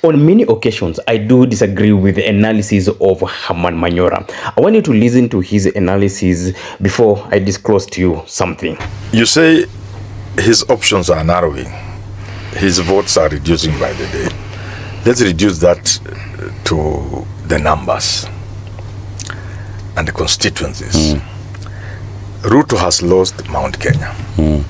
On many occasions, I do disagree with the analysis of Herman Manyora. I want you to listen to his analysis before I disclose to you something. You say his options are narrowing. His votes are reducing by the day. Let's reduce that to the numbers and the constituencies. Ruto has lost Mount Kenya.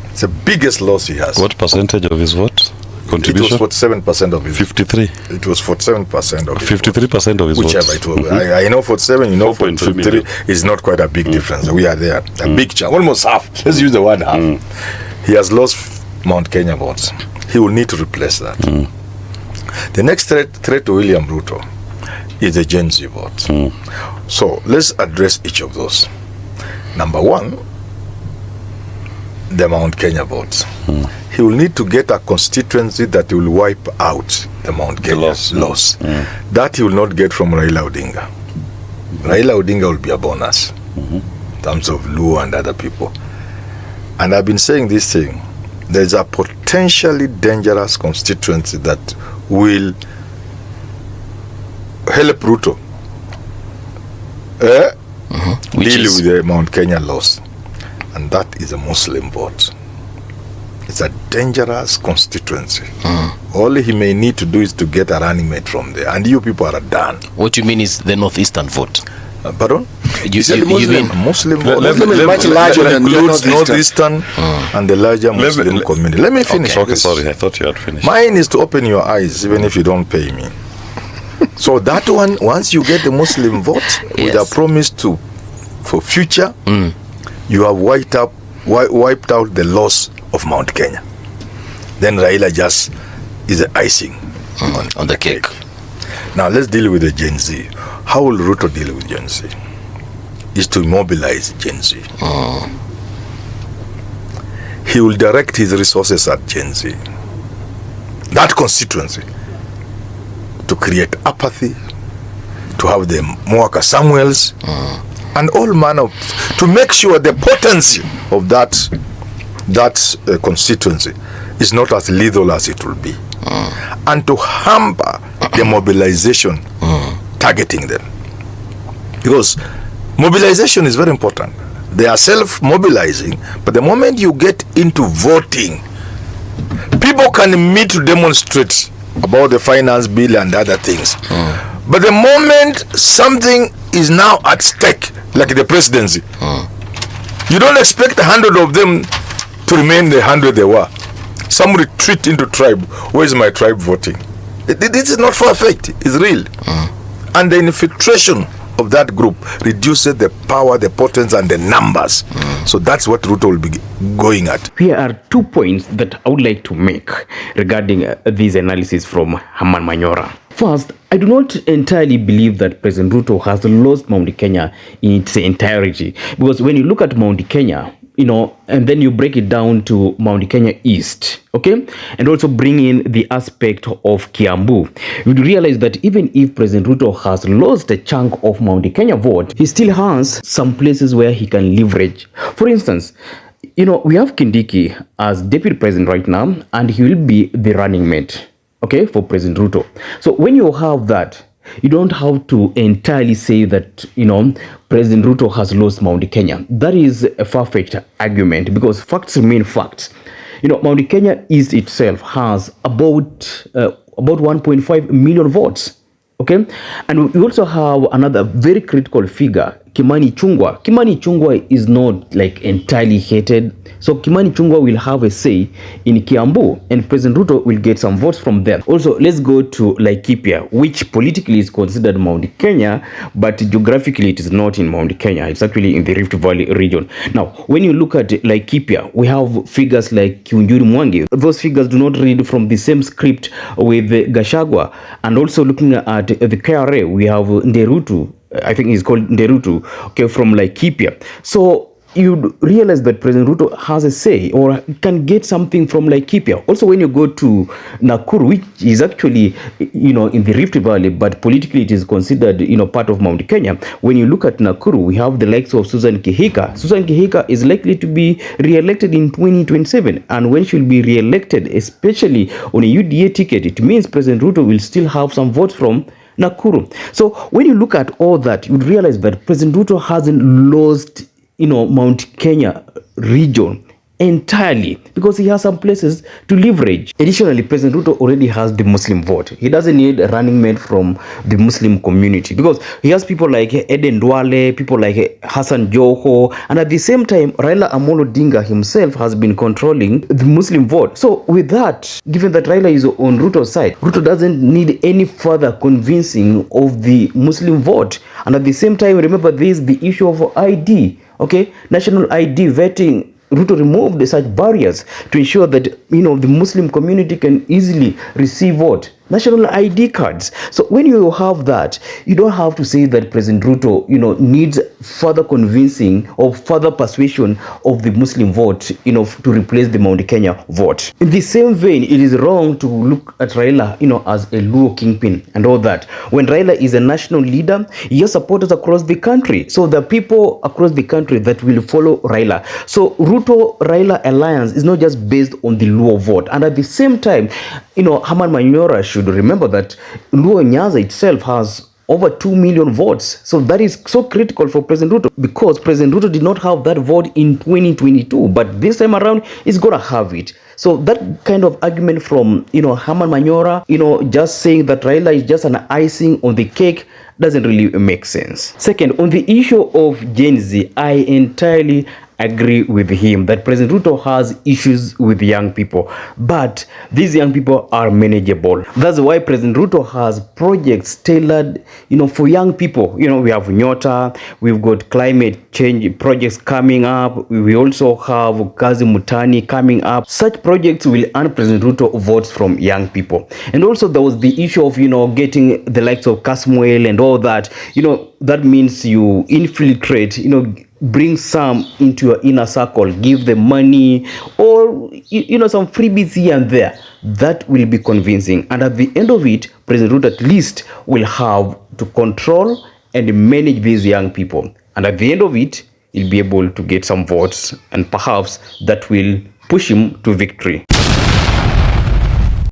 It's the biggest loss he has. What percentage of his vote? Contribution? It was 47% of his 53. It was 47% of his 53% of his whichever votes. it was. I know 47, you know 43 is not quite a big difference. We are there. A big chunk, almost half. Let's use the word half. He has lost Mount Kenya votes. He will need to replace that. The next threat to William Ruto is the Gen Z vote. So let's address each of those. Number one, the Mount Kenya votes. He will need to get a constituency that will wipe out the Mount Kenya loss. That he will not get from Raila Odinga. Raila Odinga will be a bonus in terms of Luo and other people. And I've been saying this thing. There's a potentially dangerous constituency that will help Ruto deal with the Mount Kenya loss. And that is a Muslim vote. It's a dangerous constituency. All he may need to do is to get a running mate from there. And you people are done. What you mean is the northeastern vote? Pardon? You mean Muslim vote? Muslim is much larger than includes northeastern and the larger Muslim community. Let me finish. Okay, sorry, I thought you had finished. Mine is to open your eyes, even if you don't pay me. So that one, once you get the Muslim vote with a promise for future, you have wiped out the loss of Mount Kenya. Then Raila just is the icing on the cake. Now let's deal with the Gen Z. How will Ruto deal with Gen Z? Is to mobilize Gen Z. He will direct his resources at Gen Z. That constituency. To create apathy, to have the Mwaka Samuels, and all manner of, to make sure the potency of that constituency is not as lethal as it will be, and to hamper the mobilization targeting them, because mobilization is very important. They are self-mobilizing, but the moment you get into voting, people can meet to demonstrate about the finance bill and other things, but the moment something is now at stake, like the presidency, you don't expect 100 of them to remain the 100 they were. Some retreat into tribe. Where is my tribe voting? This is not far-fetched. It's real. And the infiltration of that group reduces the power, the potency, and the numbers. So that's what Ruto will be going at. Here are 2 points that I would like to make regarding this analysis from Herman Manyora. First, I do not entirely believe that President Ruto has lost Mount Kenya in its entirety, because when you look at Mount Kenya, and then you break it down to Mount Kenya East, okay, and also bring in the aspect of Kiambu, you would realize that even if President Ruto has lost a chunk of Mount Kenya vote, he still has some places where he can leverage. For instance, we have Kindiki as deputy president right now, and he will be the running mate, okay, for President Ruto. So when you have that, you don't have to entirely say that, President Ruto has lost Mount Kenya. That is a far-fetched argument, because facts remain facts. Mount Kenya East itself has about 1.5 million votes. Okay, and we also have another very critical figure, Kimani Ichung'wah. Kimani Ichung'wah is not like entirely hated, so Kimani Ichung'wah will have a say in Kiambu, and President Ruto will get some votes from there. Also, let's go to Laikipia, which politically is considered Mount Kenya, but geographically it is not in Mount Kenya. It's actually in the Rift Valley region. Now, when you look at Laikipia, we have figures like Kiunjuri Mwangi. Those figures do not read from the same script with Gachagua. And also looking at the KRA, we have Nderutu. I think he's called Nderutu, okay, from Laikipia. So you'd realize that President Ruto has a say or can get something from Laikipia. Also, when you go to Nakuru, which is actually, in the Rift Valley, but politically it is considered, part of Mount Kenya. When you look at Nakuru, we have the likes of Susan Kihika. Susan Kihika is likely to be re-elected in 2027. And when she'll be re-elected, especially on a UDA ticket, it means President Ruto will still have some votes from Nakuru. So when you look at all that, you'd realize that President Ruto hasn't lost Mount Kenya region entirely because he has some places to leverage. Additionally, President Ruto already has the Muslim vote. He doesn't need a running mate from the Muslim community because he has people like Eden Dwale, people like Hassan Joho, and at the same time, Raila Odinga himself has been controlling the Muslim vote. So with that, given that Raila is on Ruto's side, Ruto doesn't need any further convincing of the Muslim vote. And at the same time, remember this, the issue of ID. Okay, national ID vetting. Ruto removed such barriers to ensure that the Muslim community can easily receive vote. National ID cards. So when you have that, you don't have to say that President Ruto, needs further convincing or further persuasion of the Muslim vote, to replace the Mount Kenya vote. In the same vein, it is wrong to look at Raila, as a Luo kingpin and all that. When Raila is a national leader, he has supporters across the country. So the people across the country that will follow Raila. So Ruto-Raila alliance is not just based on the Luo vote. And at the same time, Herman Manyora should remember that Luo Nyanza itself has over 2 million votes. So that is so critical for President Ruto because President Ruto did not have that vote in 2022, but this time around he's going to have it. So that kind of argument from, Herman Manyora, just saying that Raila is just an icing on the cake doesn't really make sense. Second, on the issue of Gen Z, I entirely agree with him that President Ruto has issues with young people, but these young people are manageable. That's why President Ruto has projects tailored, for young people. We have Nyota, we've got climate change projects coming up. We also have Kazi Mutani coming up. Such projects will earn President Ruto votes from young people. And also there was the issue of, getting the likes of Kasmuel and all that. That means you infiltrate, bring some into your inner circle, give them money or some freebies here and there. That will be convincing, and at the end of it, President Ruto at least will have to control and manage these young people, and at the end of it, he'll be able to get some votes, and perhaps that will push him to victory.